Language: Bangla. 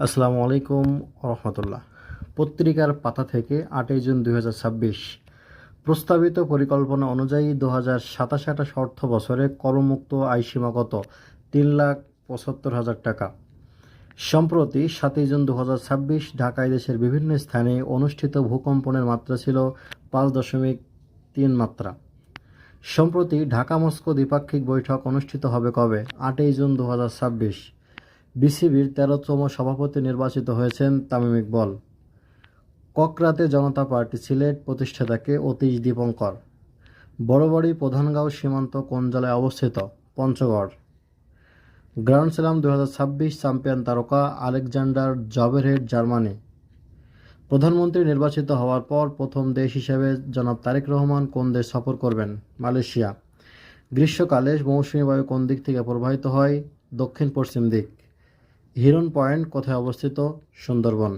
আসসালামু আলাইকুম রহমতুল্লাহ। পত্রিকার পাতা থেকে 8 জুন 2026। প্রস্তাবিত পরিকল্পনা অনুযায়ী 2027-28 অর্থ বছরে করমুক্ত আয়সীমা কত? 3,75,000 টাকা। সম্প্রতি 7 জুন 2026 ঢাকায় দেশের বিভিন্ন স্থানে অনুষ্ঠিত ভূকম্পনের মাত্রা ছিল 5.3 মাত্রা। সম্প্রতি ঢাকা মস্কো দ্বিপাক্ষিক বৈঠক অনুষ্ঠিত হবে কবে? 8 জুন 2026। বিসিবির 13তম সভাপতি নির্বাচিত হয়েছেন তামিম ইকবাল। ককরাতে জনতা পার্টি সিলেট প্রতিষ্ঠাতাকে অতীশ দীপঙ্কর। বড়বাড়ি প্রধানগাঁও সীমান্ত কোন জেলায় অবস্থিত? পঞ্চগড়। গ্র্যান্ড স্ল্যাম 2026 চ্যাম্পিয়ন তারকা আলেকজান্ডার জভেরেভ জার্মানি। প্রধানমন্ত্রী নির্বাচিত হওয়ার পর প্রথম দেশ হিসেবে জনাব তারেক রহমান কোন দেশ সফর করবেন? মালয়েশিয়া। গ্রীষ্মকালে মৌসুমী বায়ু কোন দিক থেকে প্রবাহিত হয়? দক্ষিণ পশ্চিম দিক। হিরন পয়েন্ট কোথায় অবস্থিত? সুন্দরবন।